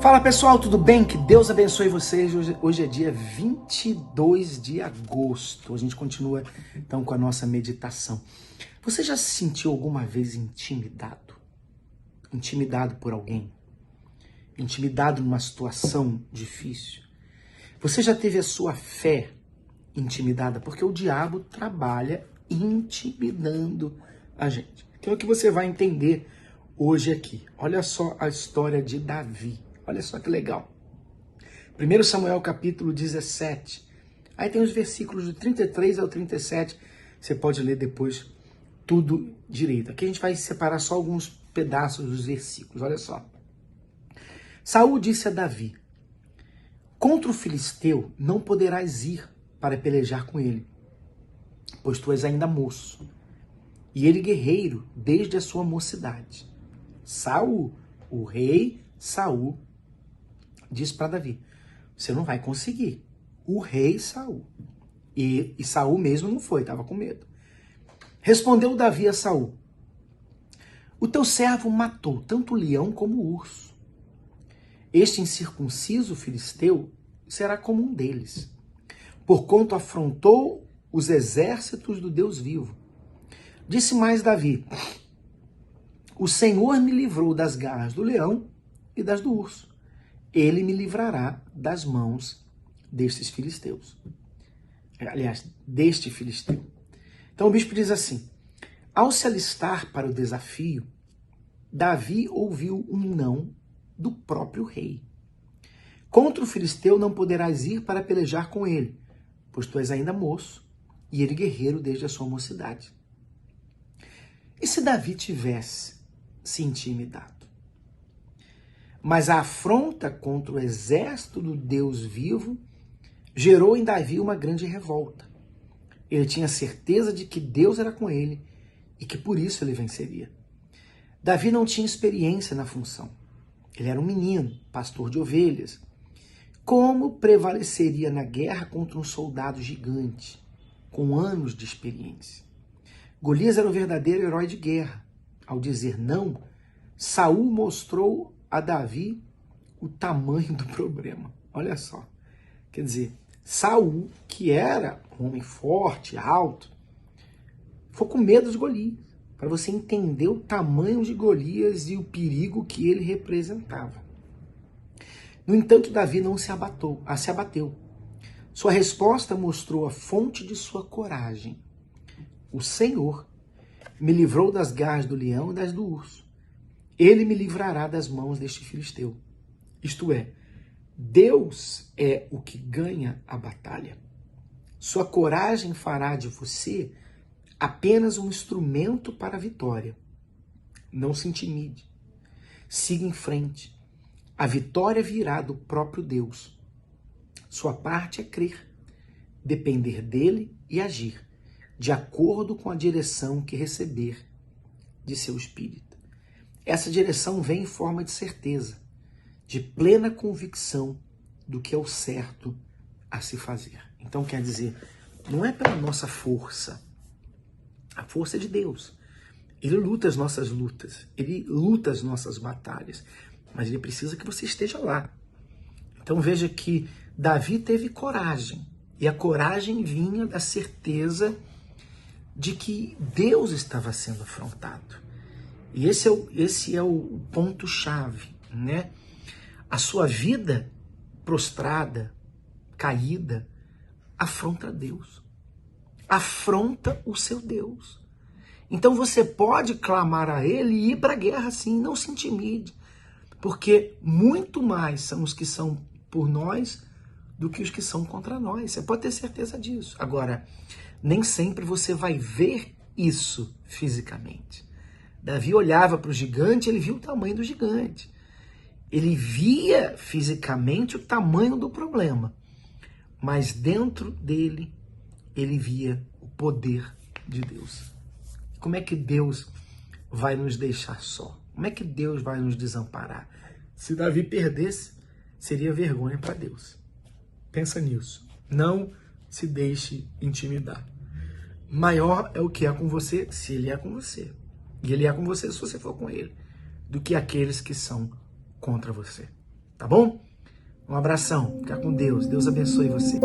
Fala pessoal, tudo bem? Que Deus abençoe vocês. Hoje é dia 22 de agosto. A gente continua então com a nossa meditação. Você já se sentiu alguma vez intimidado? Intimidado por alguém? Intimidado numa situação difícil? Você já teve a sua fé intimidada? Porque o diabo trabalha intimidando a gente. Então é o que você vai entender hoje aqui. Olha só a história de Davi. Olha só que legal. 1 Samuel capítulo 17. Aí tem os versículos do 33 ao 37. Você pode ler depois tudo direito. Aqui a gente vai separar só alguns pedaços dos versículos. Olha só. Saul disse a Davi: contra o filisteu não poderás ir para pelejar com ele, pois tu és ainda moço, e ele guerreiro desde a sua mocidade. Saul, o rei Saul, disse para Davi: você não vai conseguir. O rei Saul. E Saul mesmo não foi, estava com medo. Respondeu Davi a Saul: o teu servo matou tanto o leão como o urso. Este incircunciso filisteu será como um deles, porquanto afrontou os exércitos do Deus vivo. Disse mais Davi: o Senhor me livrou das garras do leão e das do urso. Ele me livrará das mãos destes filisteus. Aliás, deste filisteu. Então o bispo diz assim: ao se alistar para o desafio, Davi ouviu um não do próprio rei. Contra o filisteu não poderás ir para pelejar com ele, pois tu és ainda moço, e ele guerreiro desde a sua mocidade. E se Davi tivesse se intimidado? Mas a afronta contra o exército do Deus vivo gerou em Davi uma grande revolta. Ele tinha certeza de que Deus era com ele e que por isso ele venceria. Davi não tinha experiência na função. Ele era um menino, pastor de ovelhas. Como prevaleceria na guerra contra um soldado gigante, com anos de experiência? Golias era o verdadeiro herói de guerra. Ao dizer não, Saul mostrou a Davi o tamanho do problema. Olha só. Quer dizer, Saul, que era um homem forte, alto, ficou com medo de Golias, para você entender o tamanho de Golias e o perigo que ele representava. No entanto, Davi não se abateu. Sua resposta mostrou a fonte de sua coragem. O Senhor me livrou das garras do leão e das do urso. Ele me livrará das mãos deste filisteu. Isto é, Deus é o que ganha a batalha. Sua coragem fará de você apenas um instrumento para a vitória. Não se intimide. Siga em frente. A vitória virá do próprio Deus. Sua parte é crer, depender dele e agir, de acordo com a direção que receber de seu espírito. Essa direção vem em forma de certeza, de plena convicção do que é o certo a se fazer. Então quer dizer, não é pela nossa força. A força é de Deus. Ele luta as nossas lutas, ele luta as nossas batalhas, mas ele precisa que você esteja lá. Então veja que Davi teve coragem, e a coragem vinha da certeza de que Deus estava sendo afrontado. E esse é o ponto-chave, né? A sua vida prostrada, caída, afronta Deus. Afronta o seu Deus. Então você pode clamar a Ele e ir para a guerra sim, não se intimide. Porque muito mais são os que são por nós do que os que são contra nós. Você pode ter certeza disso. Agora, nem sempre você vai ver isso fisicamente. Davi olhava para o gigante, ele viu o tamanho do gigante. Ele via fisicamente o tamanho do problema. Mas dentro dele, ele via o poder de Deus. Como é que Deus vai nos deixar só? Como é que Deus vai nos desamparar? Se Davi perdesse, seria vergonha para Deus. Pensa nisso. Não se deixe intimidar. Maior é o que é com você, se ele é com você. E ele é com você se você for com ele, do que aqueles que são contra você. tá bom? Um abração, fica com Deus, Deus abençoe você.